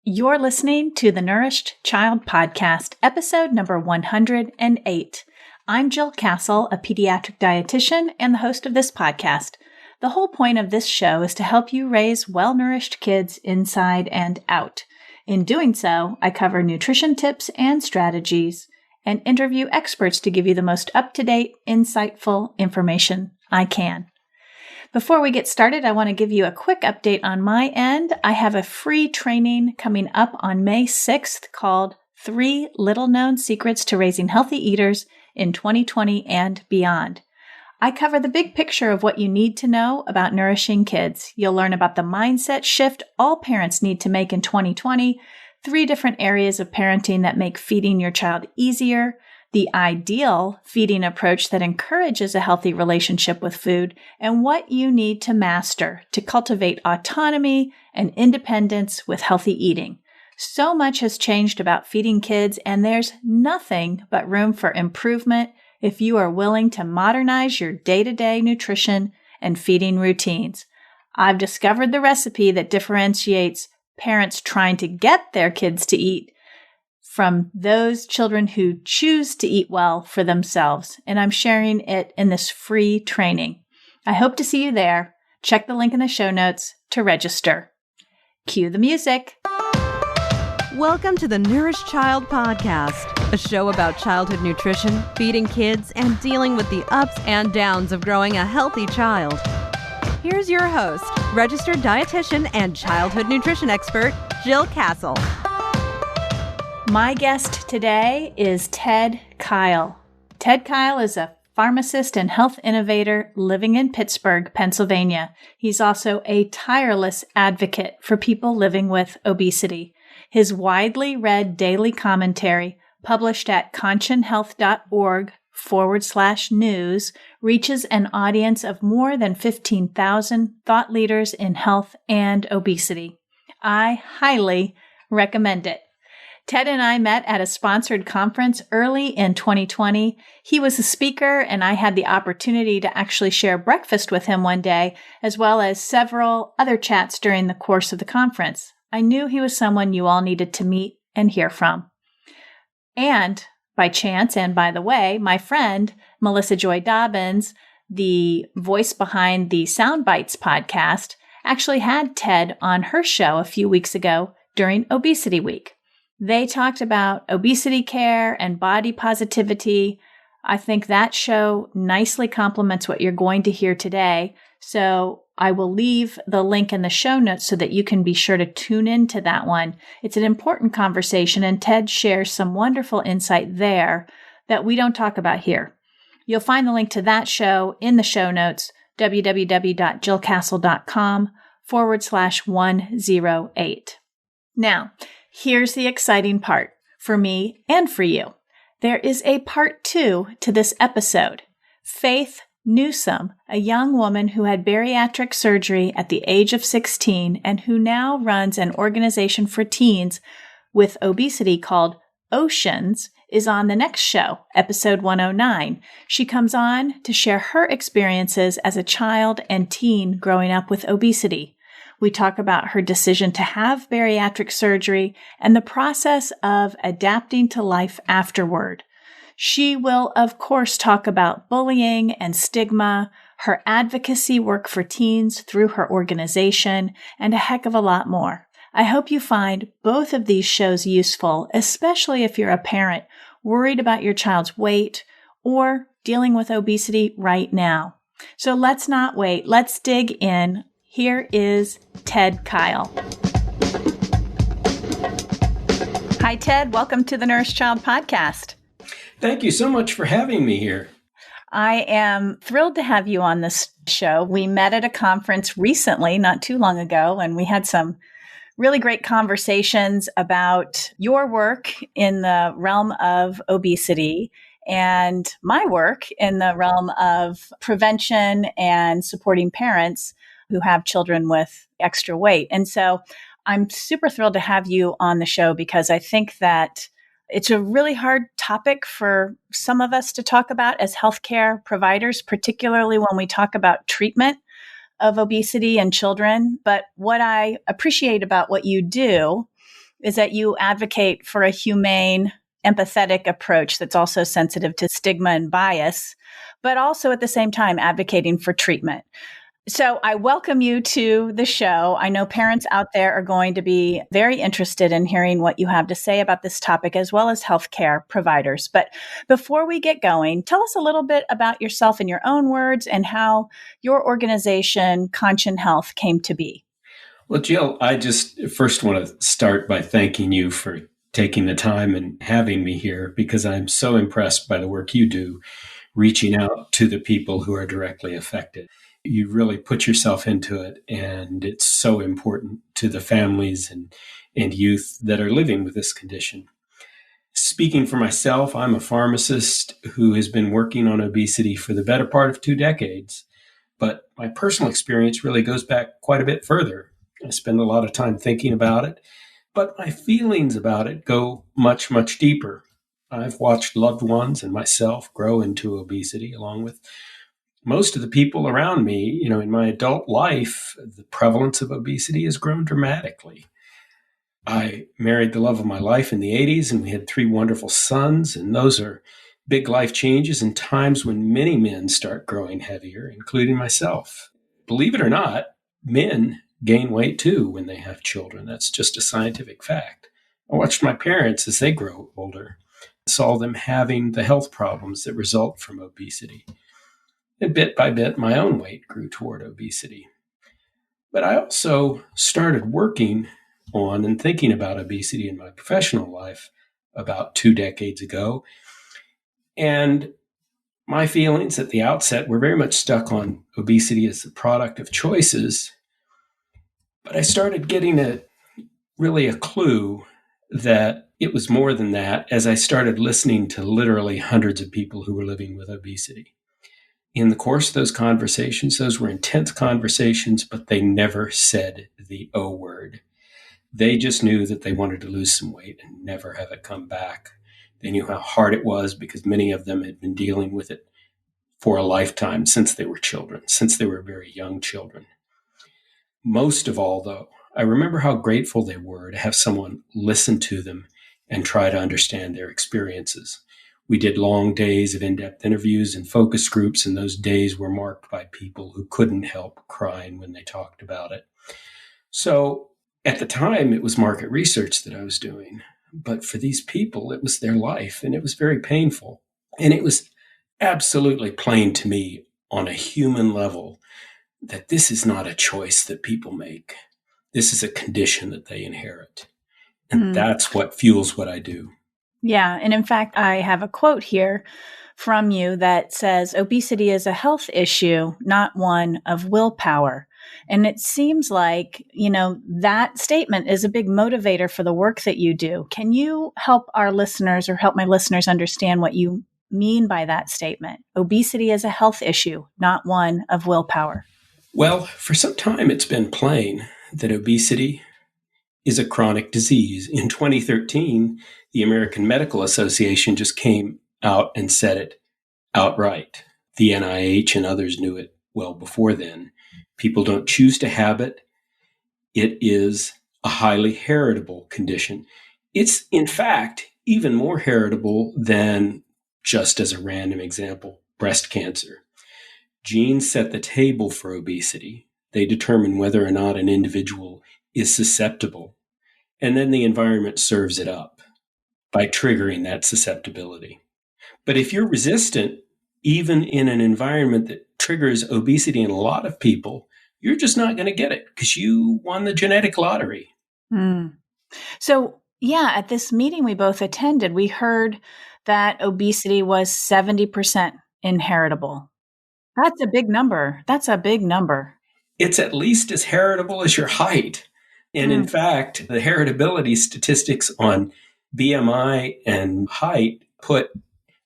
You're listening to the Nourished Child Podcast, episode number 108. I'm Jill Castle, a pediatric dietitian and the host of this podcast. The whole point of this show is to help you raise well-nourished kids inside and out. In doing so, I cover nutrition tips and strategies and interview experts to give you the most up-to-date, insightful information I can. Before we get started, I want to give you a quick update on my end. I have a free training coming up on May 6th called 3 Little Known Secrets to Raising Healthy Eaters in 2020 and Beyond. I cover the big picture of what you need to know about nourishing kids. You'll learn about the mindset shift all parents need to make in 2020, 3 different areas of parenting that make feeding your child easier, the ideal feeding approach that encourages a healthy relationship with food, and what you need to master to cultivate autonomy and independence with healthy eating. So much has changed about feeding kids, and there's nothing but room for improvement if you are willing to modernize your day-to-day nutrition and feeding routines. I've discovered the recipe that differentiates parents trying to get their kids to eat from those children who choose to eat well for themselves, and I'm sharing it in this free training. I hope to see you there. Check the link in the show notes to register. Cue the music. Welcome to the Nourished Child Podcast, a show about childhood nutrition, feeding kids, and dealing with the ups and downs of growing a healthy child. Here's your host, registered dietitian and childhood nutrition expert, Jill Castle. My guest today is Ted Kyle. Ted Kyle is a pharmacist and health innovator living in Pittsburgh, Pennsylvania. He's also a tireless advocate for people living with obesity. His widely read daily commentary, published at conscionhealth.org/news, reaches an audience of more than 15,000 thought leaders in health and obesity. I highly recommend it. Ted and I met at a sponsored conference early in 2020. He was a speaker, and I had the opportunity to actually share breakfast with him one day, as well as several other chats during the course of the conference. I knew he was someone you all needed to meet and hear from. And by chance, and by the way, my friend, Melissa Joy Dobbins, the voice behind the Sound Bites podcast, actually had Ted on her show a few weeks ago during Obesity Week. They talked about obesity care and body positivity. I think that show nicely complements what you're going to hear today. So I will leave the link in the show notes so that you can be sure to tune into that one. It's an important conversation, and Ted shares some wonderful insight there that we don't talk about here. You'll find the link to that show in the show notes, www.jillcastle.com/108. Now, here's the exciting part for me and for you. There is a part 2 to this episode. Faith Newsome, a young woman who had bariatric surgery at the age of 16 and who now runs an organization for teens with obesity called Oceans, is on the next show, episode 109. She comes on to share her experiences as a child and teen growing up with obesity. We talk about her decision to have bariatric surgery and the process of adapting to life afterward. She will, of course, talk about bullying and stigma, her advocacy work for teens through her organization, and a heck of a lot more. I hope you find both of these shows useful, especially if you're a parent worried about your child's weight or dealing with obesity right now. So let's not wait. Let's dig in. Here is Ted Kyle. Hi, Ted. Welcome to the Nourished Child Podcast. Thank you so much for having me here. I am thrilled to have you on this show. We met at a conference recently, not too long ago, and we had some really great conversations about your work in the realm of obesity and my work in the realm of prevention and supporting parents who have children with extra weight. And so I'm super thrilled to have you on the show because I think that it's a really hard topic for some of us to talk about as healthcare providers, particularly when we talk about treatment of obesity in children. But what I appreciate about what you do is that you advocate for a humane, empathetic approach that's also sensitive to stigma and bias, but also at the same time advocating for treatment. So I welcome you to the show. I know parents out there are going to be very interested in hearing what you have to say about this topic, as well as healthcare providers. But before we get going, tell us a little bit about yourself in your own words and how your organization, Conscious Health, came to be. Well, Jill, I just first want to start by thanking you for taking the time and having me here, because I'm so impressed by the work you do, reaching out to the people who are directly affected. You really put yourself into it, and it's so important to the families and youth that are living with this condition. Speaking for myself, I'm a pharmacist who has been working on obesity for the better part of 2 decades, but my personal experience really goes back quite a bit further. I spend a lot of time thinking about it, but my feelings about it go much, much deeper. I've watched loved ones and myself grow into obesity, along with most of the people around me. In my adult life, the prevalence of obesity has grown dramatically. I married the love of my life in the 80s, and we had 3 wonderful sons, and those are big life changes and times when many men start growing heavier, including myself. Believe it or not, men gain weight too when they have children. That's just a scientific fact. I watched my parents as they grow older, saw them having the health problems that result from obesity. And bit by bit, my own weight grew toward obesity. But I also started working on and thinking about obesity in my professional life about 2 decades ago. And my feelings at the outset were very much stuck on obesity as the product of choices. But I started getting a clue that it was more than that as I started listening to literally hundreds of people who were living with obesity. In the course of those conversations, those were intense conversations, but they never said the O word. They just knew that they wanted to lose some weight and never have it come back. They knew how hard it was because many of them had been dealing with it for a lifetime since they were children, since they were very young children. Most of all, though, I remember how grateful they were to have someone listen to them and try to understand their experiences. We did long days of in-depth interviews and focus groups, and those days were marked by people who couldn't help crying when they talked about it. So at the time, it was market research that I was doing. But for these people, it was their life, and it was very painful. And it was absolutely plain to me on a human level that this is not a choice that people make. This is a condition that they inherit. And that's what fuels what I do. Yeah. And in fact, I have a quote here from you that says, obesity is a health issue, not one of willpower. And it seems like, that statement is a big motivator for the work that you do. Can you help our listeners or help my listeners understand what you mean by that statement? Obesity is a health issue, not one of willpower. Well, for some time, it's been plain that obesity is a chronic disease. In 2013, the American Medical Association just came out and said it outright. The NIH and others knew it well before then. People don't choose to have it. It is a highly heritable condition. It's, in fact, even more heritable than, just as a random example, breast cancer. Genes set the table for obesity. They determine whether or not an individual is susceptible. And then the environment serves it up by triggering that susceptibility. But if you're resistant, even in an environment that triggers obesity in a lot of people, you're just not going to get it because you won the genetic lottery. So, at this meeting we both attended, we heard that obesity was 70% inheritable. That's a big number. It's at least as heritable as your height. And in fact, the heritability statistics on BMI and height put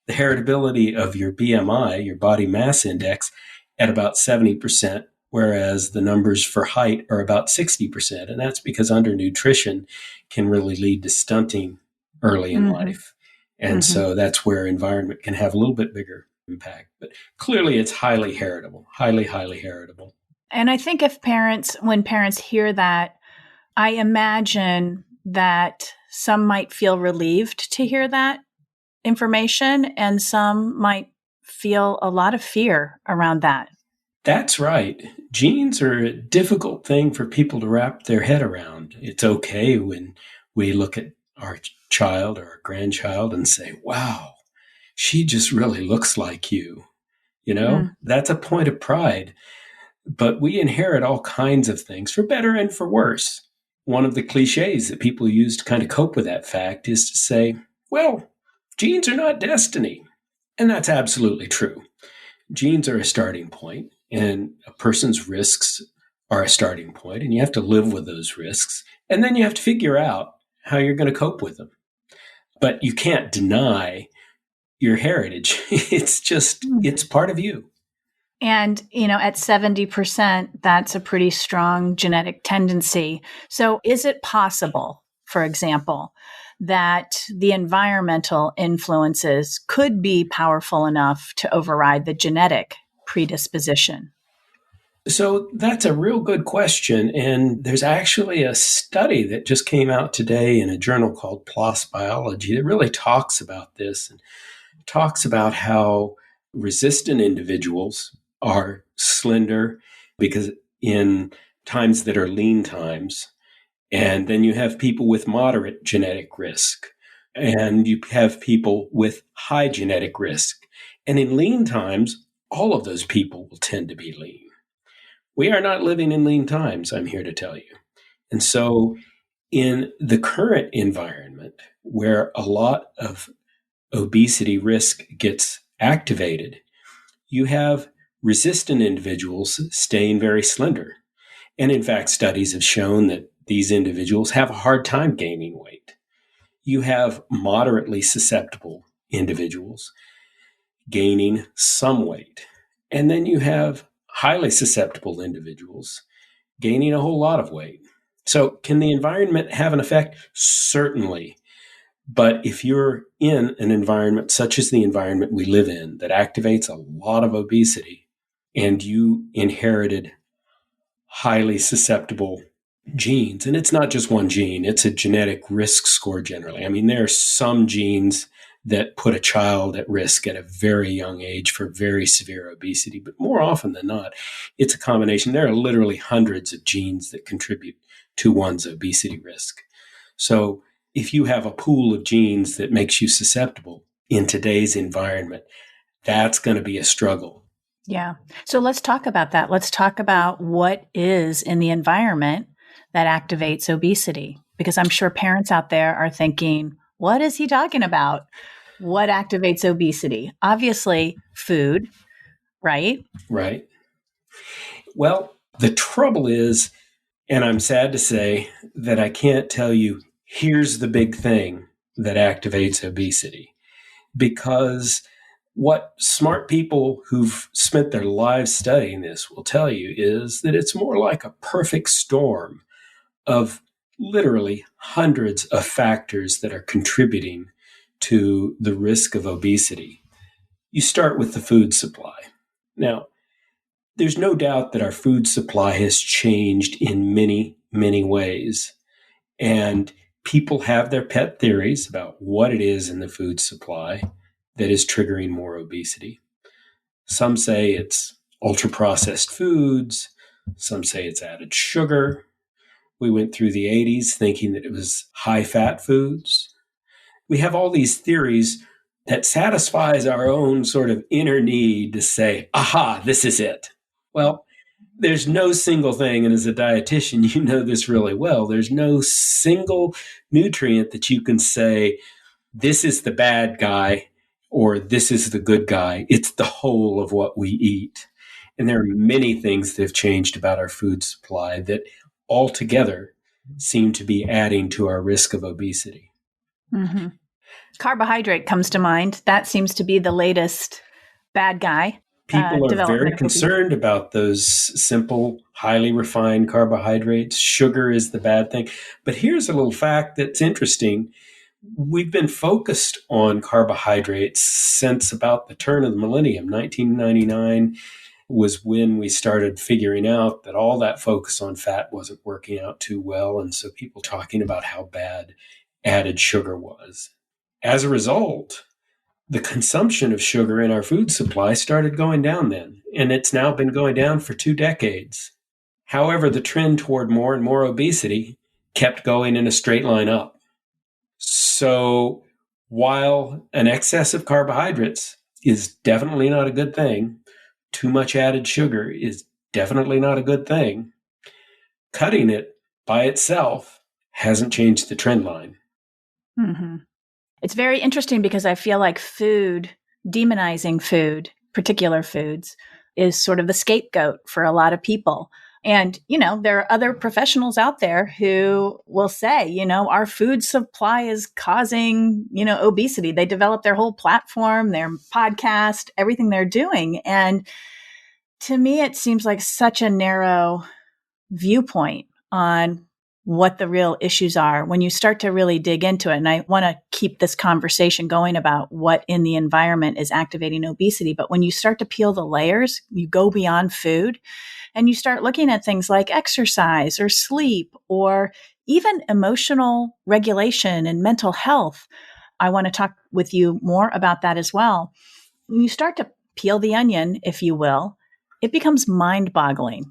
the heritability of your BMI, your body mass index, at about 70%, whereas the numbers for height are about 60%. And that's because undernutrition can really lead to stunting early in life. And so that's where environment can have a little bit bigger impact. But clearly it's highly heritable, highly heritable. And I think when parents hear that, I imagine that some might feel relieved to hear that information, and some might feel a lot of fear around that. That's right. Genes are a difficult thing for people to wrap their head around. It's okay when we look at our child or our grandchild and say, wow, she just really looks like you. That's a point of pride. But we inherit all kinds of things, for better and for worse. One of the cliches that people use to kind of cope with that fact is to say, well, genes are not destiny. And that's absolutely true. Genes are a starting point, and a person's risks are a starting point, and you have to live with those risks. And then you have to figure out how you're going to cope with them. But you can't deny your heritage. It's part of you. And, at 70%, that's a pretty strong genetic tendency. So is it possible, for example, that the environmental influences could be powerful enough to override the genetic predisposition? So that's a real good question. And there's actually a study that just came out today in a journal called PLOS Biology that really talks about this and talks about how resistant individuals are slender because in times that are lean times. And then you have people with moderate genetic risk. And you have people with high genetic risk. And in lean times, all of those people will tend to be lean. We are not living in lean times, I'm here to tell you. And so in the current environment where a lot of obesity risk gets activated, you have resistant individuals staying very slender. And in fact, studies have shown that these individuals have a hard time gaining weight. You have moderately susceptible individuals gaining some weight. And then you have highly susceptible individuals gaining a whole lot of weight. So can the environment have an effect? Certainly. But if you're in an environment such as the environment we live in that activates a lot of obesity, and you inherited highly susceptible genes, and it's not just one gene, it's a genetic risk score generally. I mean, there are some genes that put a child at risk at a very young age for very severe obesity, but more often than not, it's a combination. There are literally hundreds of genes that contribute to one's obesity risk. So if you have a pool of genes that makes you susceptible in today's environment, that's going to be a struggle. Yeah. So let's talk about that. Let's talk about what is in the environment that activates obesity, because I'm sure parents out there are thinking, what is he talking about? What activates obesity? Obviously, food, right? Right. Well, the trouble is, and I'm sad to say that I can't tell you, here's the big thing that activates obesity, because what smart people who've spent their lives studying this will tell you is that it's more like a perfect storm of literally hundreds of factors that are contributing to the risk of obesity. You start with the food supply. Now, there's no doubt that our food supply has changed in many, many ways. And people have their pet theories about what it is in the food supply that is triggering more obesity. Some say it's ultra-processed foods. Some say it's added sugar. We went through the 80s thinking that it was high-fat foods. We have all these theories that satisfies our own sort of inner need to say, aha, this is it. Well, there's no single thing, and as a dietitian, you know this really well, there's no single nutrient that you can say, this is the bad guy, or this is the good guy. It's the whole of what we eat. And there are many things that have changed about our food supply that altogether seem to be adding to our risk of obesity. Mm-hmm. Carbohydrate comes to mind. That seems to be the latest bad guy. People are very concerned about those simple, highly refined carbohydrates. Sugar is the bad thing. But here's a little fact that's interesting. We've been focused on carbohydrates since about the turn of the millennium, 1999, was when we started figuring out that all that focus on fat wasn't working out too well. And so people talking about how bad added sugar was. As a result, the consumption of sugar in our food supply started going down then, and it's now been going down for 2 decades. However, the trend toward more and more obesity kept going in a straight line up. So while an excess of carbohydrates is definitely not a good thing, too much added sugar is definitely not a good thing, cutting it by itself hasn't changed the trend line. Mm-hmm. It's very interesting because I feel like demonizing food, particular foods, is sort of the scapegoat for a lot of people. And, there are other professionals out there who will say, our food supply is causing, obesity. They develop their whole platform, their podcast, everything they're doing. And to me, it seems like such a narrow viewpoint on what the real issues are when you start to really dig into it. And I want to keep this conversation going about what in the environment is activating obesity. But when you start to peel the layers, you go beyond food and you start looking at things like exercise or sleep or even emotional regulation and mental health. I want to talk with you more about that as well. When you start to peel the onion, if you will, it becomes mind-boggling.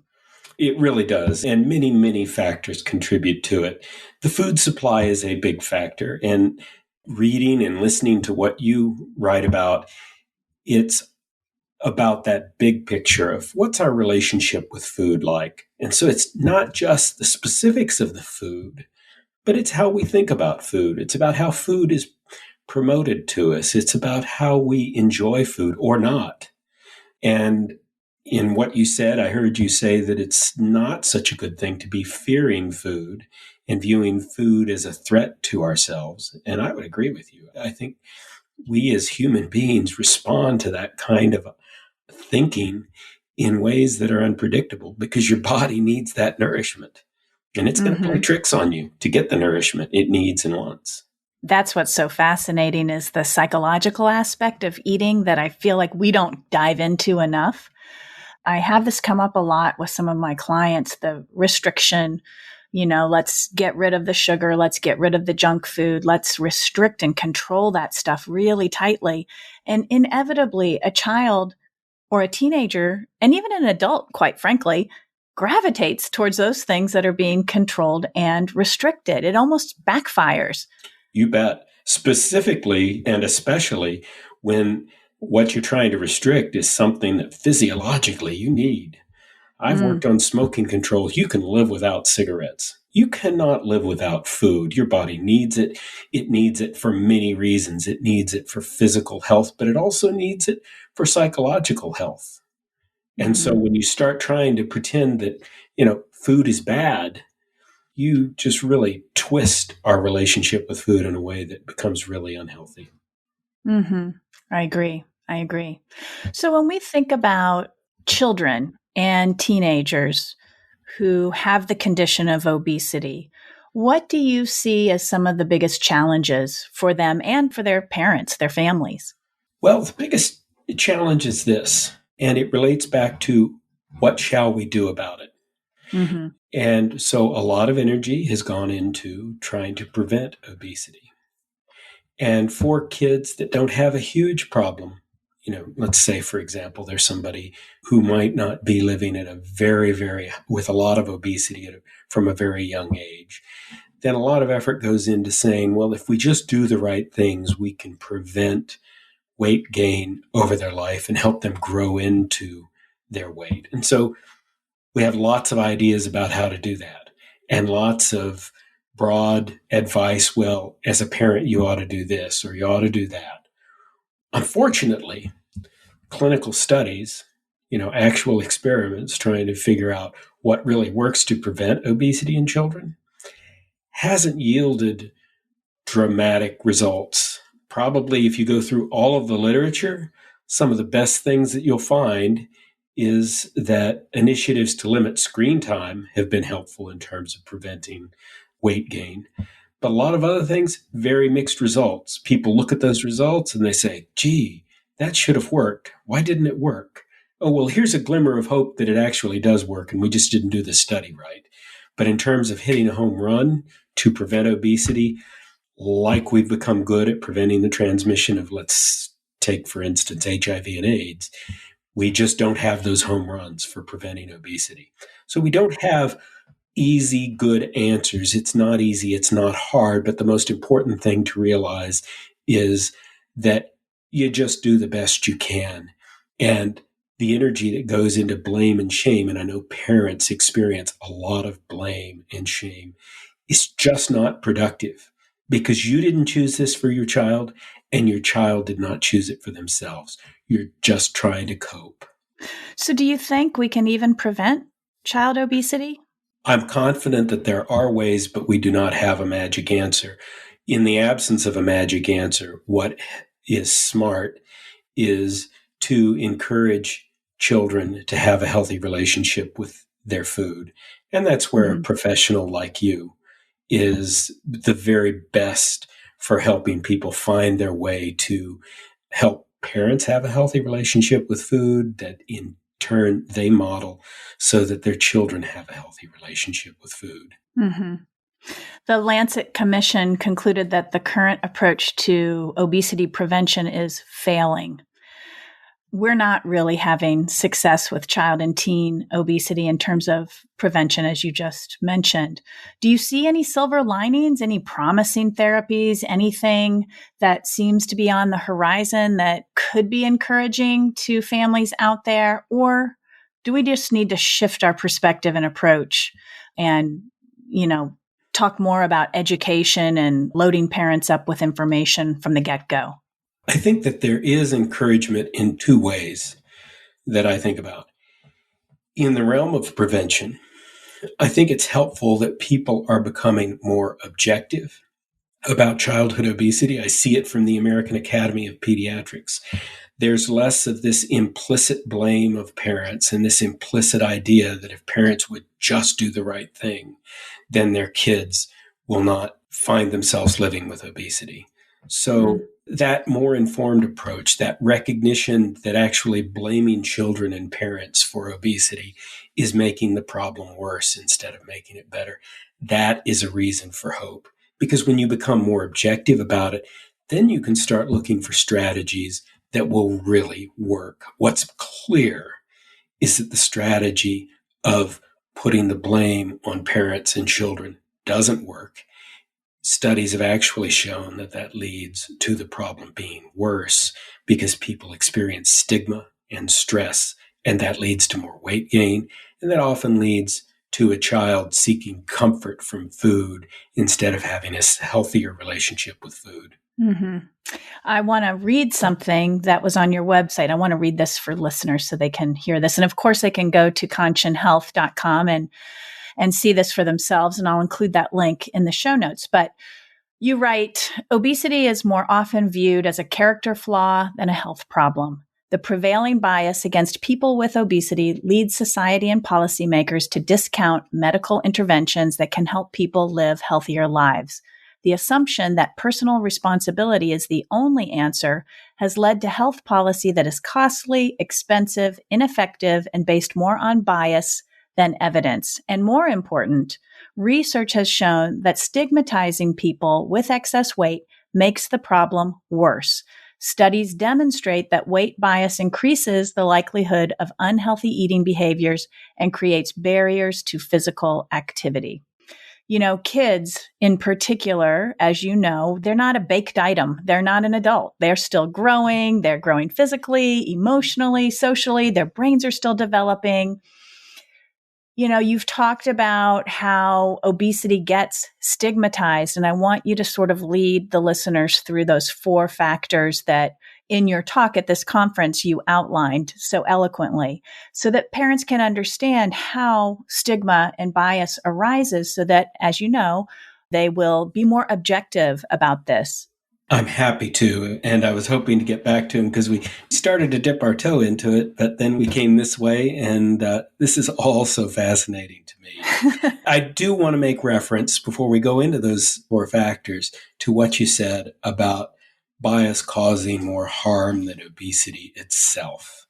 It really does. And many, many factors contribute to it. The food supply is a big factor. And reading and listening to what you write about, it's about that big picture of what's our relationship with food like. And so it's not just the specifics of the food, but it's how we think about food. It's about how food is promoted to us. It's about how we enjoy food or not. And in what you said, I heard you say that it's not such a good thing to be fearing food and viewing food as a threat to ourselves. And I would agree with you. I think we as human beings respond to that kind of thinking in ways that are unpredictable because your body needs that nourishment. And it's going to play tricks on you to get the nourishment it needs and wants. That's what's so fascinating is the psychological aspect of eating that I feel like we don't dive into enough. I have this come up a lot with some of my clients, the restriction, let's get rid of the sugar, let's get rid of the junk food, let's restrict and control that stuff really tightly. And inevitably, a child or a teenager, and even an adult, quite frankly, gravitates towards those things that are being controlled and restricted. It almost backfires. You bet. Specifically and especially when what you're trying to restrict is something that physiologically you need. I've worked on smoking control. You can live without cigarettes. You cannot live without food. Your body needs it. It needs it for many reasons. It needs it for physical health, but it also needs it for psychological health. And so when you start trying to pretend that, food is bad, you just really twist our relationship with food in a way that becomes really unhealthy. I agree. So when we think about children and teenagers who have the condition of obesity, what do you see as some of the biggest challenges for them and for their parents, their families? Well, the biggest challenge is this, and it relates back to what shall we do about it? And so a lot of energy has gone into trying to prevent obesity. And for kids that don't have a huge problem, let's say, for example, there's somebody who might not be living at with a lot of obesity from a very young age, then a lot of effort goes into saying, well, if we just do the right things, we can prevent weight gain over their life and help them grow into their weight. And so we have lots of ideas about how to do that and lots of broad advice. Well, as a parent, you ought to do this or you ought to do that. Unfortunately, clinical studies, actual experiments trying to figure out what really works to prevent obesity in children hasn't yielded dramatic results. Probably if you go through all of the literature, some of the best things that you'll find is that initiatives to limit screen time have been helpful in terms of preventing weight gain. But a lot of other things, very mixed results. People look at those results and they say, gee, that should have worked. Why didn't it work? oh, well, here's a glimmer of hope that it actually does work, and we just didn't do the study right. But in terms of hitting a home run to prevent obesity, like we've become good at preventing the transmission of, let's take, for instance, HIV and AIDS, we just don't have those home runs for preventing obesity. So we don't have easy, good answers. It's not easy. It's not hard. But the most important thing to realize is that you just do the best you can. And the energy that goes into blame and shame, and I know parents experience a lot of blame and shame, is just not productive, because you didn't choose this for your child and your child did not choose it for themselves. You're just trying to cope. So do you think we can even prevent child obesity? I'm confident that there are ways, but we do not have a magic answer. In the absence of a magic answer, what is smart is to encourage children to have a healthy relationship with their food. And that's where a professional like you is the very best for helping people find their way to help parents have a healthy relationship with food that in turn they model so that their children have a healthy relationship with food. Mm-hmm. The Lancet Commission concluded that the current approach to obesity prevention is failing. We're not really having success with child and teen obesity in terms of prevention, as you just mentioned. Do you see any silver linings, any promising therapies, anything that seems to be on the horizon that could be encouraging to families out there? Or do we just need to shift our perspective and approach and, talk more about education and loading parents up with information from the get-go? I think that there is encouragement in two ways that I think about. In the realm of prevention, I think it's helpful that people are becoming more objective about childhood obesity. I see it from the American Academy of Pediatrics. There's less of this implicit blame of parents and this implicit idea that if parents would just do the right thing, then their kids will not find themselves living with obesity. So that more informed approach, that recognition that actually blaming children and parents for obesity is making the problem worse instead of making it better, that is a reason for hope. Because when you become more objective about it, then you can start looking for strategies that will really work. What's clear is that the strategy of putting the blame on parents and children doesn't work. Studies have actually shown that that leads to the problem being worse because people experience stigma and stress, and that leads to more weight gain, and that often leads to a child seeking comfort from food instead of having a healthier relationship with food. Mm-hmm. I want to read something that was on your website. I want to read this for listeners so they can hear this. And of course, they can go to conscionhealth.com and see this for themselves. And I'll include that link in the show notes. But you write, obesity is more often viewed as a character flaw than a health problem. The prevailing bias against people with obesity leads society and policymakers to discount medical interventions that can help people live healthier lives. The assumption that personal responsibility is the only answer has led to health policy that is costly, expensive, ineffective, and based more on bias than evidence. And more important, research has shown that stigmatizing people with excess weight makes the problem worse. Studies demonstrate that weight bias increases the likelihood of unhealthy eating behaviors and creates barriers to physical activity. Kids in particular, as you know, they're not a baked item. They're not an adult. They're still growing. They're growing physically, emotionally, socially. Their brains are still developing. You've talked about how obesity gets stigmatized, and I want you to sort of lead the listeners through those 4 factors that in your talk at this conference you outlined so eloquently, so that parents can understand how stigma and bias arises so that, as you know, they will be more objective about this. I'm happy to. And I was hoping to get back to him because we started to dip our toe into it, but then we came this way. And this is all so fascinating to me. I do want to make reference before we go into those 4 factors to what you said about bias causing more harm than obesity itself.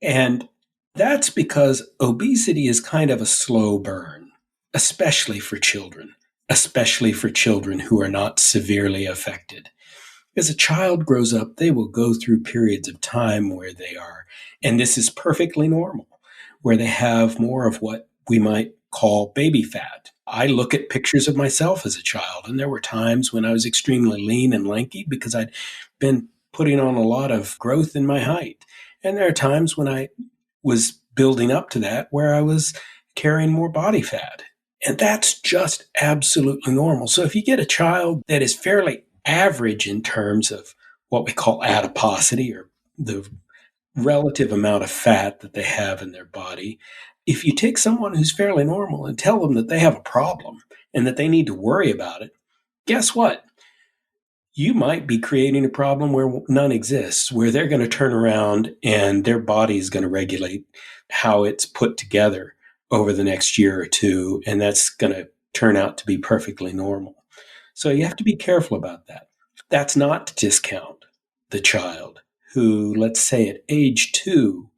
And that's because obesity is kind of a slow burn, especially for children, who are not severely affected. As a child grows up, they will go through periods of time where they are, and this is perfectly normal, where they have more of what we might call baby fat. I look at pictures of myself as a child, and there were times when I was extremely lean and lanky because I'd been putting on a lot of growth in my height. And there are times when I was building up to that where I was carrying more body fat. And that's just absolutely normal. So if you get a child that is fairly average in terms of what we call adiposity, or the relative amount of fat that they have in their body, if you take someone who's fairly normal and tell them that they have a problem and that they need to worry about it, guess what? You might be creating a problem where none exists, where they're going to turn around and their body is going to regulate how it's put together over the next year or two, and that's going to turn out to be perfectly normal. So you have to be careful about that. That's not to discount the child who, let's say at age 2,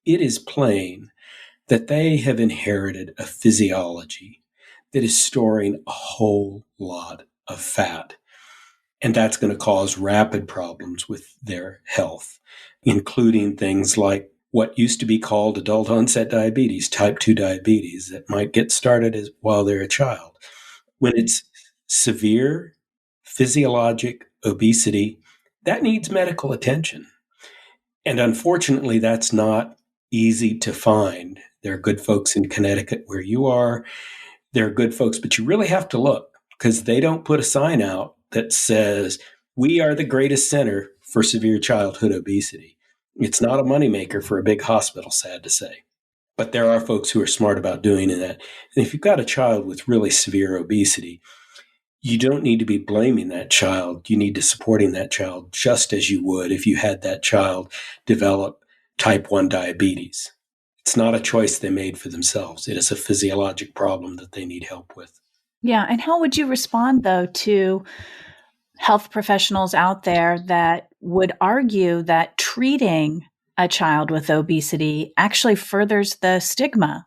it is plain that they have inherited a physiology that is storing a whole lot of fat. And that's going to cause rapid problems with their health, including things like what used to be called adult onset diabetes, type 2 diabetes, that might get started while they're a child. When it's severe physiologic obesity, that needs medical attention. And unfortunately, that's not easy to find. There are good folks in Connecticut where you are. There are good folks, but you really have to look, because they don't put a sign out that says, we are the greatest center for severe childhood obesity. It's not a moneymaker for a big hospital, sad to say. But there are folks who are smart about doing that. And if you've got a child with really severe obesity, you don't need to be blaming that child. You need to supporting that child just as you would if you had that child develop type 1 diabetes. It's not a choice they made for themselves. It is a physiologic problem that they need help with. Yeah. And how would you respond, though, to health professionals out there that would argue that treating a child with obesity actually furthers the stigma?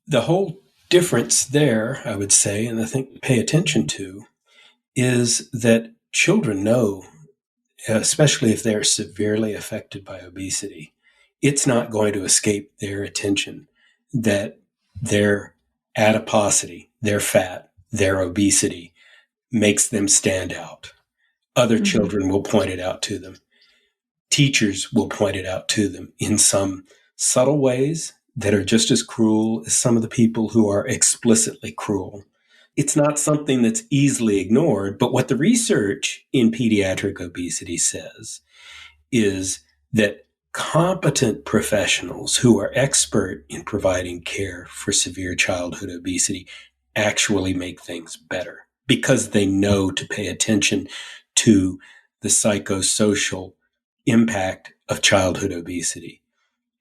The whole difference there, I would say, and I think pay attention to, is that children know, especially if they're severely affected by obesity, it's not going to escape their attention that their adiposity, their fat, their obesity makes them stand out. Other children will point it out to them. Teachers will point it out to them in some subtle ways that are just as cruel as some of the people who are explicitly cruel. It's not something that's easily ignored, but what the research in pediatric obesity says is that competent professionals who are expert in providing care for severe childhood obesity actually make things better because they know to pay attention to the psychosocial impact of childhood obesity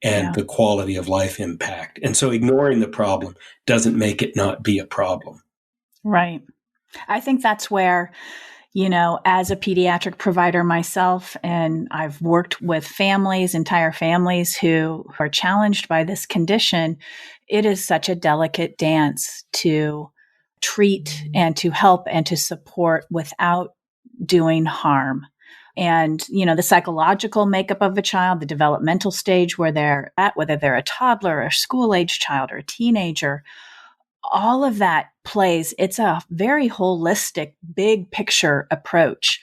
and the quality of life impact. And so ignoring the problem doesn't make it not be a problem. Right. I think that's where, as a pediatric provider myself, and I've worked with families, entire families who are challenged by this condition, it is such a delicate dance to treat and to help and to support without doing harm. And, the psychological makeup of a child, the developmental stage where they're at, whether they're a toddler, a school-age child, or a teenager, all of that plays. It's a very holistic, big picture approach.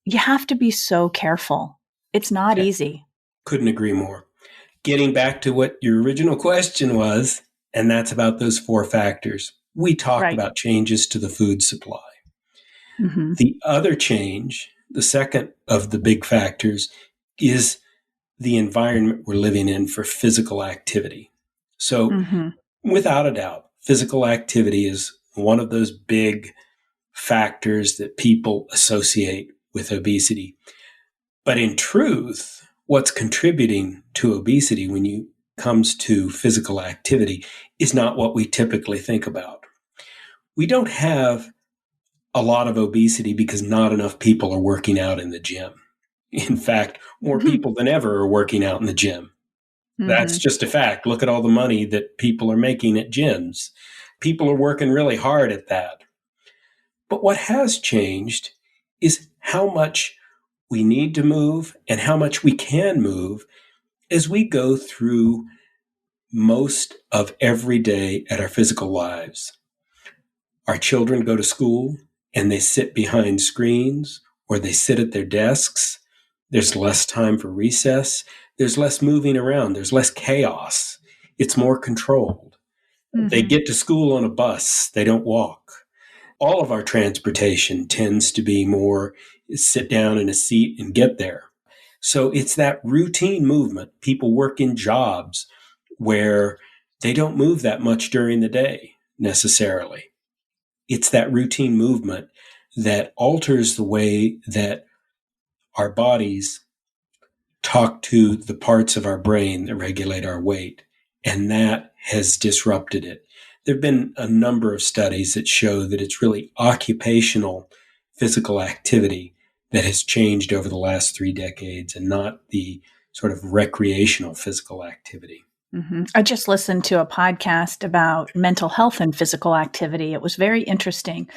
You have to be so careful. It's not easy. Couldn't agree more. Getting back to what your original question was, and that's about those 4 factors. We talked about changes to the food supply. Mm-hmm. The other change, the second of the big factors, is the environment we're living in for physical activity. So without a doubt, physical activity is one of those big factors that people associate with obesity. But in truth, what's contributing to obesity when it comes to physical activity is not what we typically think about. We don't have a lot of obesity because not enough people are working out in the gym. In fact, more people than ever are working out in the gym. That's just a fact. Look at all the money that people are making at gyms. People are working really hard at that. But what has changed is how much we need to move and how much we can move as we go through most of every day at our physical lives. Our children go to school and they sit behind screens or they sit at their desks. There's less time for recess. There's less moving around. There's less chaos. It's more controlled. They get to school on a bus. They don't walk. All of our transportation tends to be more sit down in a seat and get there. So it's that routine movement. People work in jobs where they don't move that much during the day necessarily. It's that routine movement that alters the way that our bodies talk to the parts of our brain that regulate our weight, and that has disrupted it. There have been a number of studies that show that it's really occupational physical activity that has changed over the last 3 decades and not the sort of recreational physical activity. I just listened to a podcast about mental health and physical activity. It was very interesting.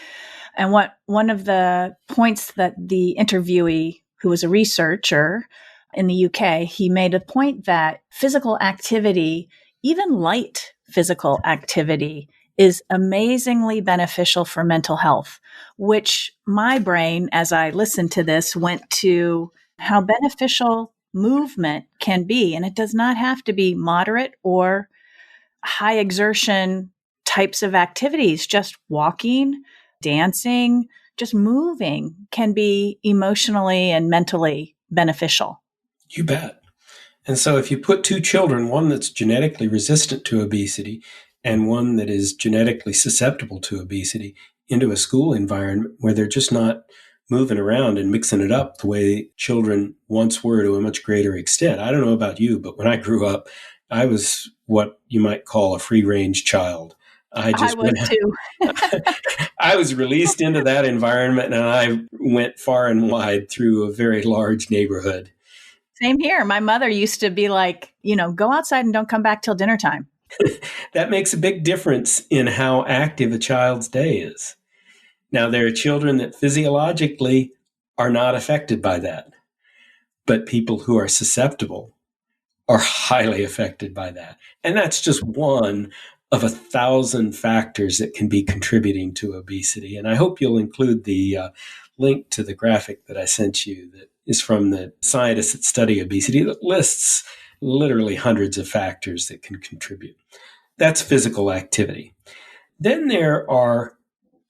And one of the points that the interviewee, who was a researcher in the UK, he made a point that physical activity, even light physical activity, is amazingly beneficial for mental health, which my brain, as I listened to this, went to how beneficial movement can be. And it does not have to be moderate or high exertion types of activities. Just walking, dancing, just moving can be emotionally and mentally beneficial. You bet. And so if you put 2 children, one that's genetically resistant to obesity and one that is genetically susceptible to obesity, into a school environment where they're just not moving around and mixing it up the way children once were to a much greater extent. I don't know about you, but when I grew up, I was what you might call a free-range child. I was too. I was released into that environment and I went far and wide through a very large neighborhood. Same here. My mother used to be like, go outside and don't come back till dinner time. That makes a big difference in how active a child's day is. Now, there are children that physiologically are not affected by that, but people who are susceptible are highly affected by that. And that's just one of 1,000 factors that can be contributing to obesity. And I hope you'll include the link to the graphic that I sent you that is from the scientists that study obesity that lists literally hundreds of factors that can contribute. That's physical activity. Then there are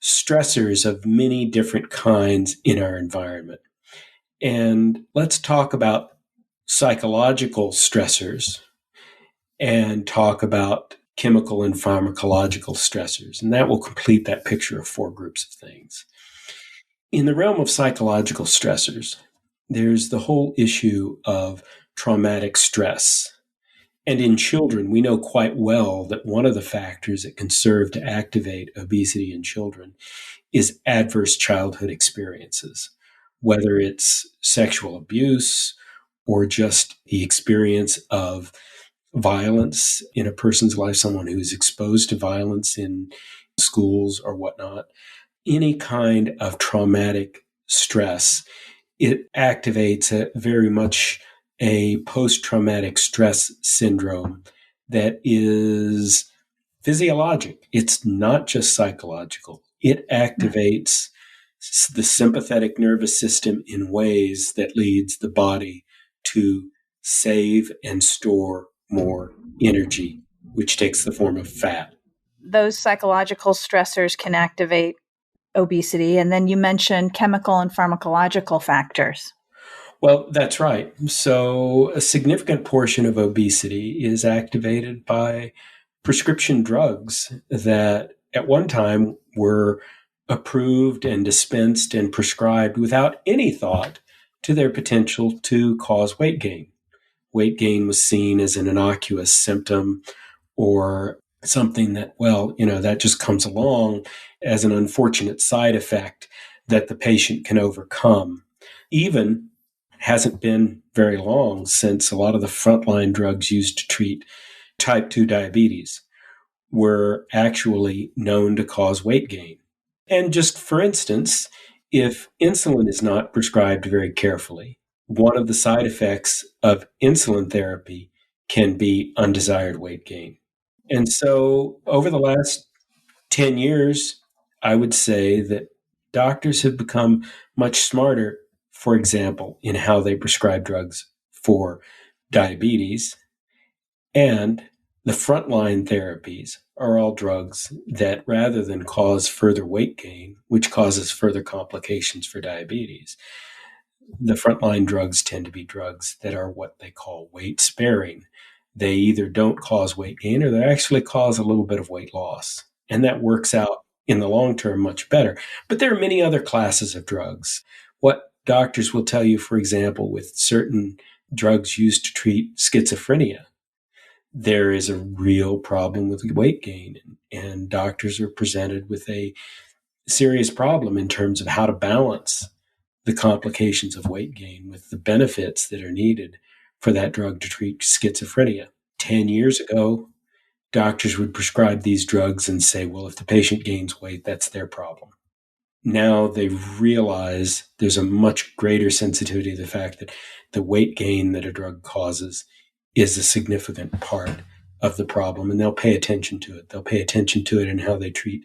stressors of many different kinds in our environment. And let's talk about psychological stressors and talk about chemical and pharmacological stressors. And that will complete that picture of 4 groups of things. In the realm of psychological stressors, there's the whole issue of traumatic stress. And in children, we know quite well that one of the factors that can serve to activate obesity in children is adverse childhood experiences, whether it's sexual abuse or just the experience of violence in a person's life, someone who's exposed to violence in schools or whatnot. Any kind of traumatic stress, it activates very much a post-traumatic stress syndrome that is physiologic. It's not just psychological. It activates the sympathetic nervous system in ways that leads the body to save and store more energy, which takes the form of fat. Those psychological stressors can activate obesity. And then you mentioned chemical and pharmacological factors. Well, that's right. So a significant portion of obesity is activated by prescription drugs that at one time were approved and dispensed and prescribed without any thought to their potential to cause weight gain. Weight gain was seen as an innocuous symptom or something that, that just comes along as an unfortunate side effect that the patient can overcome. Even hasn't been very long since a lot of the frontline drugs used to treat type 2 diabetes were actually known to cause weight gain. And just for instance, if insulin is not prescribed very carefully, one of the side effects of insulin therapy can be undesired weight gain. And so over the last 10 years, I would say that doctors have become much smarter, for example, in how they prescribe drugs for diabetes. And the frontline therapies are all drugs that, rather than cause further weight gain, which causes further complications for diabetes, the frontline drugs tend to be drugs that are what they call weight sparing. They either don't cause weight gain or they actually cause a little bit of weight loss. And that works out in the long term much better. But there are many other classes of drugs. What doctors will tell you, for example, with certain drugs used to treat schizophrenia, there is a real problem with weight gain. And doctors are presented with a serious problem in terms of how to balance the complications of weight gain with the benefits that are needed for that drug to treat schizophrenia. 10 years ago, doctors would prescribe these drugs and say, well, if the patient gains weight, that's their problem. Now they realize there's a much greater sensitivity to the fact that the weight gain that a drug causes is a significant part of the problem, and they'll pay attention to it. They'll pay attention to it in how they treat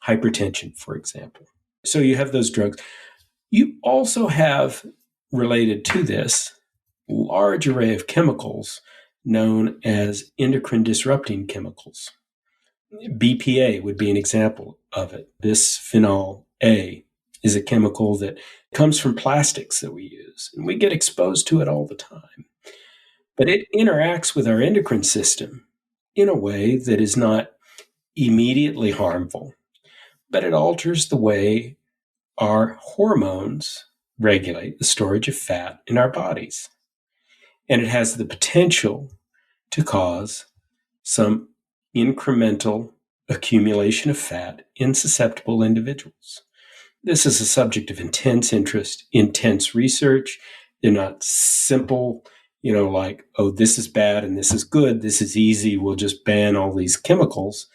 hypertension, for example. So you have those drugs. You also have, related to this, a large array of chemicals known as endocrine disrupting chemicals. BPA would be an example of it. Bisphenol A is a chemical that comes from plastics that we use, and we get exposed to it all the time. But it interacts with our endocrine system in a way that is not immediately harmful, but it alters the way our hormones regulate the storage of fat in our bodies. And it has the potential to cause some incremental accumulation of fat in susceptible individuals. This is a subject of intense interest, intense research. They're not simple, like, oh, this is bad and this is good. This is easy. We'll just ban all these chemicals.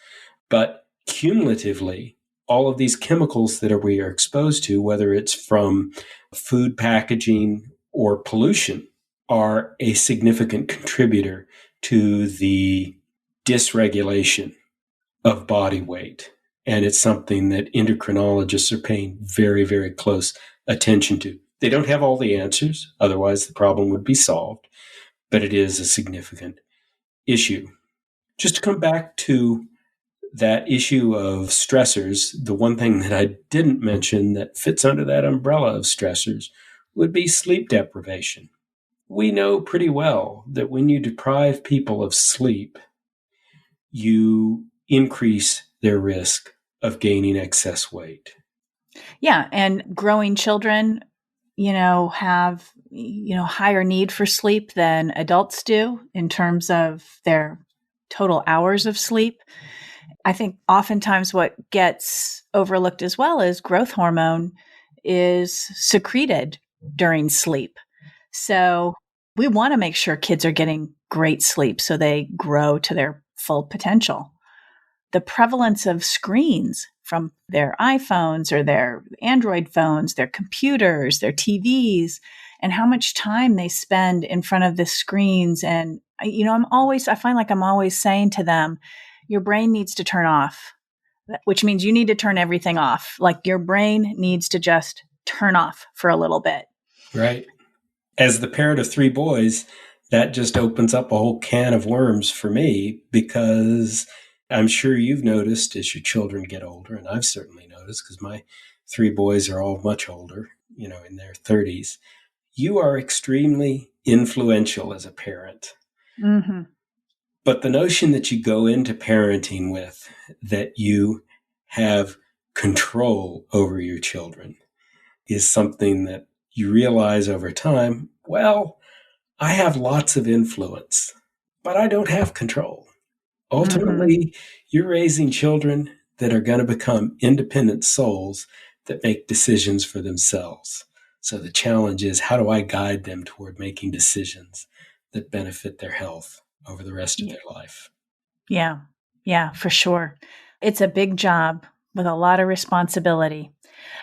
But cumulatively, all of these chemicals that we are exposed to, whether it's from food packaging or pollution, are a significant contributor to the dysregulation of body weight. And it's something that endocrinologists are paying very, very close attention to. They don't have all the answers, otherwise the problem would be solved, but it is a significant issue. Just to come back to that issue of stressors, the one thing that I didn't mention that fits under that umbrella of stressors would be sleep deprivation. We know pretty well that when you deprive people of sleep, you increase their risk of gaining excess weight. Yeah, and growing children, have, higher need for sleep than adults do in terms of their total hours of sleep. I think oftentimes what gets overlooked as well is growth hormone is secreted during sleep. So we want to make sure kids are getting great sleep so they grow to their full potential. The prevalence of screens from their iPhones or their Android phones, their computers, their TVs, and how much time they spend in front of the screens. And, I find like I'm always saying to them, your brain needs to turn off, which means you need to turn everything off. Like your brain needs to just turn off for a little bit. Right. As the parent of 3 boys, that just opens up a whole can of worms for me, because I'm sure you've noticed as your children get older, and I've certainly noticed because my 3 boys are all much older, in their 30s, you are extremely influential as a parent. Mm-hmm. But the notion that you go into parenting with, that you have control over your children, is something that you realize over time, well, I have lots of influence, but I don't have control. Ultimately, you're raising children that are going to become independent souls that make decisions for themselves. So the challenge is, how do I guide them toward making decisions that benefit their health over the rest of their life? Yeah. Yeah, for sure. It's a big job with a lot of responsibility.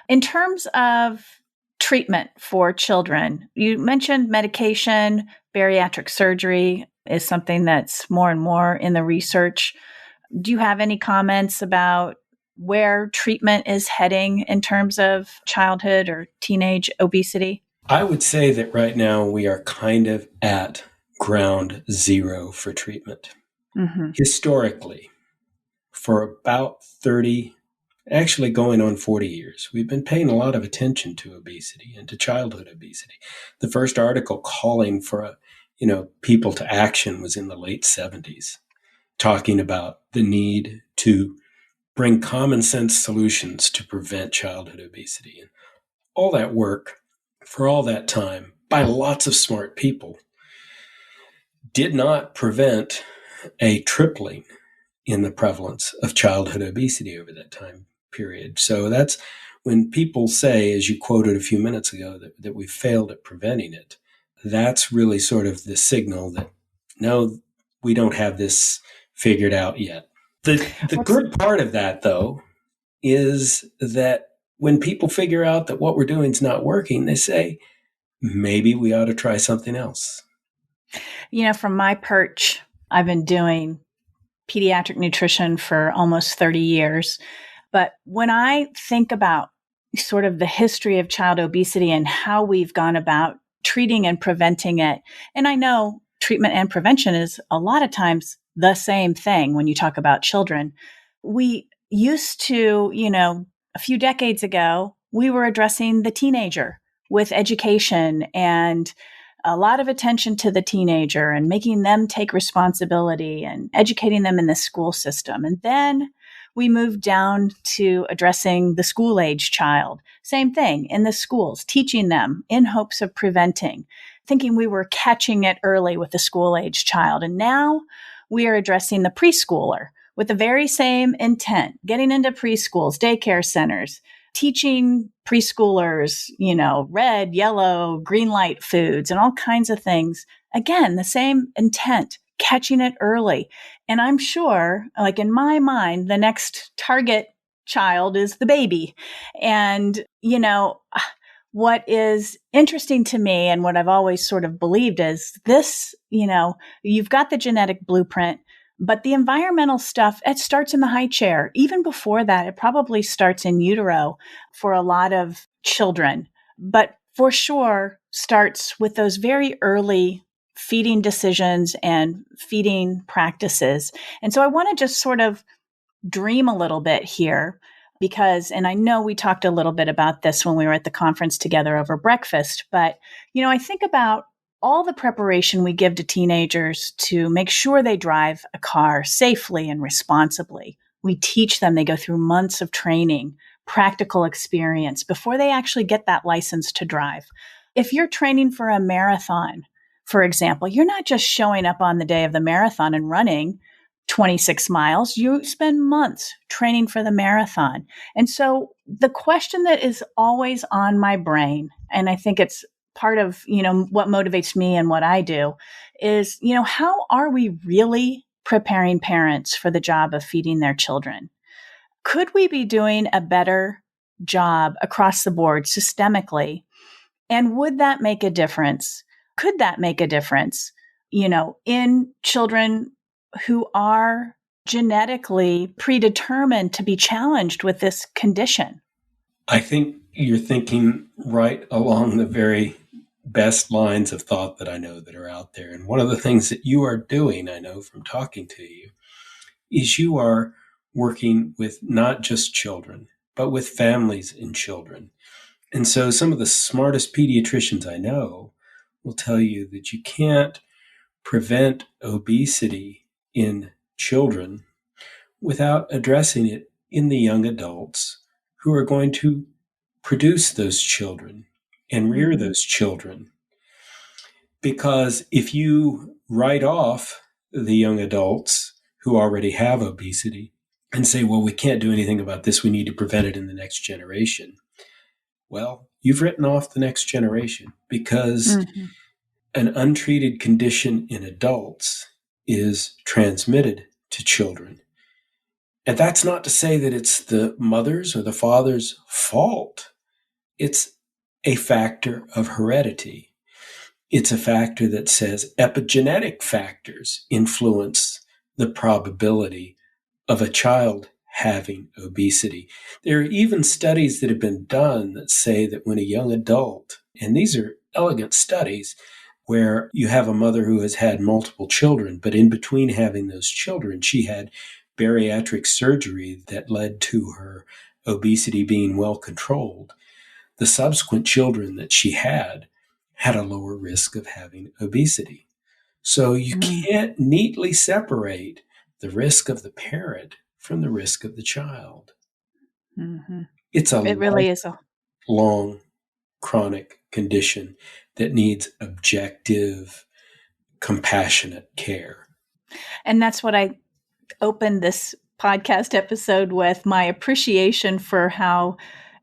In terms of treatment for children, you mentioned medication, bariatric surgery is something that's more and more in the research. Do you have any comments about where treatment is heading in terms of childhood or teenage obesity? I would say that right now we are kind of at ground zero for treatment. Mm-hmm. Historically, for about 30, actually going on 40 years, we've been paying a lot of attention to obesity and to childhood obesity. The first article calling for people to action was in the late 70s, talking about the need to bring common sense solutions to prevent childhood obesity. And all that work for all that time by lots of smart people did not prevent a tripling in the prevalence of childhood obesity over that time period. So that's when people say, as you quoted a few minutes ago, that we failed at preventing it. That's really sort of the signal that, no, we don't have this figured out yet. The good part of that, though, is that when people figure out that what we're doing is not working, they say, maybe we ought to try something else. From my perch, I've been doing pediatric nutrition for almost 30 years. But when I think about sort of the history of child obesity and how we've gone about treating and preventing it, and I know treatment and prevention is a lot of times the same thing when you talk about children. We used to, a few decades ago, we were addressing the teenager with education and a lot of attention to the teenager and making them take responsibility and educating them in the school system. And then we moved down to addressing the school age child. Same thing in the schools, teaching them in hopes of preventing, thinking we were catching it early with the school age child. And now we are addressing the preschooler with the very same intent, getting into preschools, daycare centers, teaching preschoolers, red, yellow, green light foods and all kinds of things. Again, the same intent, catching it early. And I'm sure, like in my mind, the next target child is the baby. And, what is interesting to me and what I've always sort of believed is this, you've got the genetic blueprint, but the environmental stuff, it starts in the high chair. Even before that, it probably starts in utero for a lot of children, but for sure starts with those very early feeding decisions and feeding practices. And so I want to just sort of dream a little bit here because, and I know we talked a little bit about this when we were at the conference together over breakfast, but, I think about all the preparation we give to teenagers to make sure they drive a car safely and responsibly. We teach them, they go through months of training, practical experience before they actually get that license to drive. If you're training for a marathon, for example, you're not just showing up on the day of the marathon and running 26 miles. You spend months training for the marathon. And so the question that is always on my brain, and I think it's part of, what motivates me and what I do is, how are we really preparing parents for the job of feeding their children? Could we be doing a better job across the board systemically? And would that make a difference? Could that make a difference, in children who are genetically predetermined to be challenged with this condition? I think you're thinking right along the very best lines of thought that I know that are out there. And one of the things that you are doing, I know from talking to you, is you are working with not just children, but with families and children. And so some of the smartest pediatricians I know will tell you that you can't prevent obesity in children without addressing it in the young adults who are going to produce those children and rear those children. Because if you write off the young adults who already have obesity and say, well, we can't do anything about this, we need to prevent it in the next generation, well, you've written off the next generation, because an untreated condition in adults is transmitted to children. And that's not to say that it's the mother's or the father's fault. It's a factor of heredity. It's a factor that says epigenetic factors influence the probability of a child having obesity. There are even studies that have been done that say that when a young adult, and these are elegant studies, where you have a mother who has had multiple children, but in between having those children, she had bariatric surgery that led to her obesity being well controlled. The subsequent children that she had a lower risk of having obesity. So you can't neatly separate the risk of the parent from the risk of the child. It's It really is a long, chronic condition that needs objective, compassionate care. And that's what I opened this podcast episode with, my appreciation for how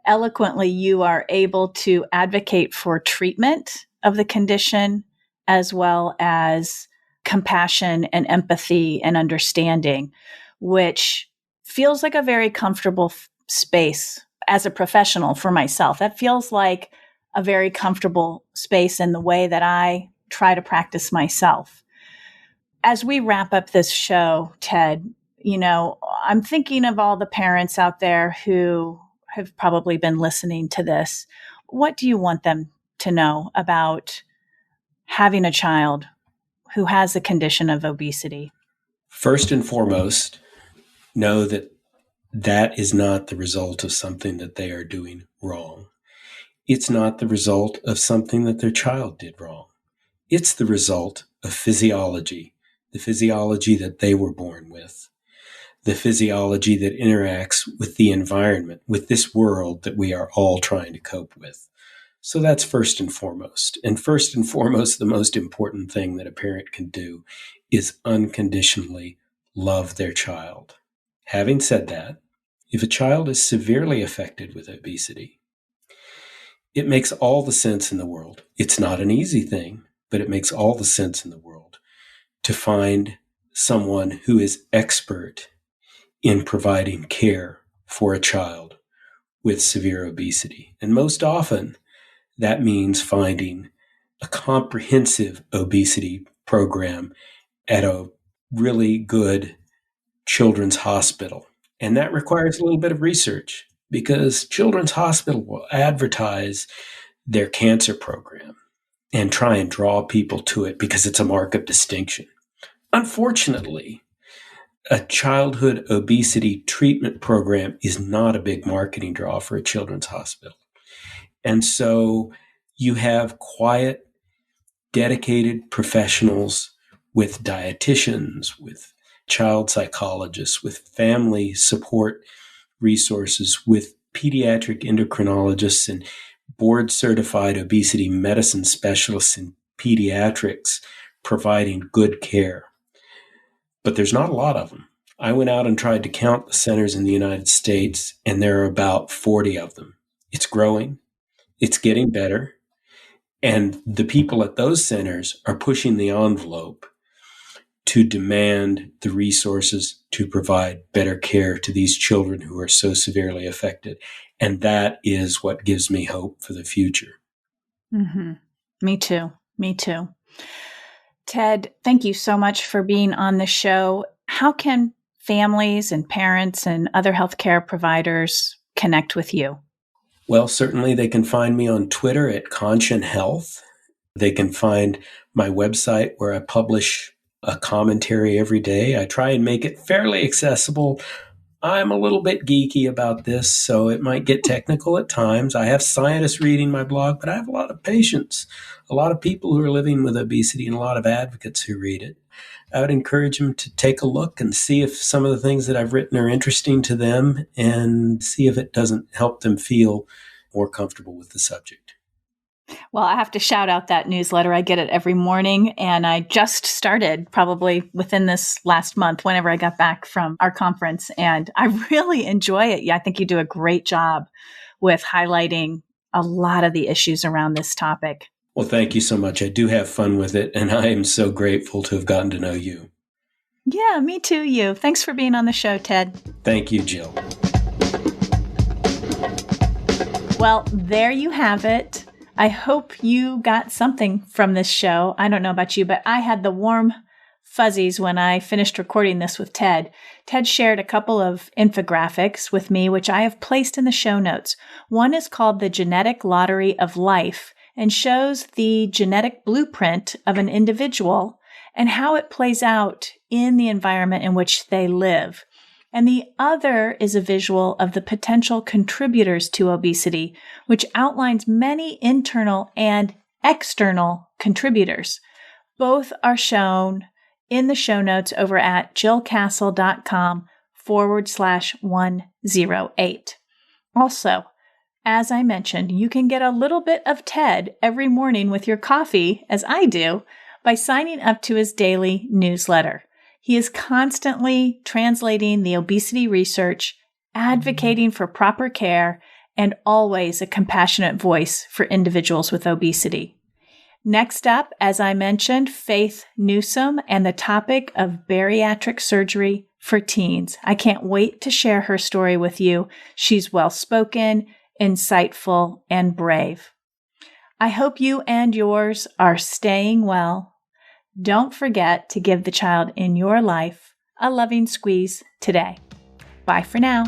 eloquently you are able to advocate for treatment of the condition, as well as compassion and empathy and understanding, which feels like a very comfortable space as a professional for myself. That feels like a very comfortable space in the way that I try to practice myself. As we wrap up this show, Ted, I'm thinking of all the parents out there who have probably been listening to this. What do you want them to know about having a child who has the condition of obesity? First and foremost, know that that is not the result of something that they are doing wrong. It's not the result of something that their child did wrong. It's the result of physiology, the physiology that they were born with, the physiology that interacts with the environment, with this world that we are all trying to cope with. So that's first and foremost. And first and foremost, the most important thing that a parent can do is unconditionally love their child. Having said that, if a child is severely affected with obesity, it makes all the sense in the world. It's not an easy thing, but it makes all the sense in the world to find someone who is expert in providing care for a child with severe obesity. And most often, that means finding a comprehensive obesity program at a really good children's hospital. And that requires a little bit of research, because Children's Hospital will advertise their cancer program and try and draw people to it because it's a mark of distinction. Unfortunately, a childhood obesity treatment program is not a big marketing draw for a children's hospital. And so you have quiet, dedicated professionals with dietitians, with child psychologists, with family support resources, with pediatric endocrinologists and board-certified obesity medicine specialists in pediatrics providing good care. But there's not a lot of them. I went out and tried to count the centers in the United States, and there are about 40 of them. It's growing. It's getting better. And the people at those centers are pushing the envelope to demand the resources to provide better care to these children who are so severely affected. And that is what gives me hope for the future. Me too. Ted, thank you so much for being on the show. How can families and parents and other healthcare providers connect with you? Well, certainly they can find me on Twitter at Conscient Health. They can find my website where I publish a commentary every day. I try and make it fairly accessible. I'm a little bit geeky about this, so it might get technical at times. I have scientists reading my blog, but I have a lot of patients, a lot of people who are living with obesity, and a lot of advocates who read it. I would encourage them to take a look and see if some of the things that I've written are interesting to them, and see if it doesn't help them feel more comfortable with the subject. Well, I have to shout out that newsletter. I get it every morning, and I just started probably within this last month whenever I got back from our conference, and I really enjoy it. Yeah, I think you do a great job with highlighting a lot of the issues around this topic. Well, thank you so much. I do have fun with it, and I am so grateful to have gotten to know you. Yeah, me too, you. Thanks for being on the show, Ted. Thank you, Jill. Well, there you have it. I hope you got something from this show. I don't know about you, but I had the warm fuzzies when I finished recording this with Ted. Ted shared a couple of infographics with me, which I have placed in the show notes. One is called The Genetic Lottery of Life and shows the genetic blueprint of an individual and how it plays out in the environment in which they live. And the other is a visual of the potential contributors to obesity, which outlines many internal and external contributors. Both are shown in the show notes over at jillcastle.com/108. Also, as I mentioned, you can get a little bit of Ted every morning with your coffee, as I do, by signing up to his daily newsletter. He is constantly translating the obesity research, advocating for proper care, and always a compassionate voice for individuals with obesity. Next up, as I mentioned, Faith Newsome and the topic of bariatric surgery for teens. I can't wait to share her story with you. She's well-spoken, insightful, and brave. I hope you and yours are staying well. Don't forget to give the child in your life a loving squeeze today. Bye for now.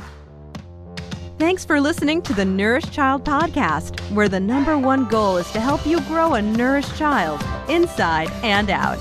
Thanks for listening to the Nourished Child Podcast, where the #1 goal is to help you grow a nourished child inside and out.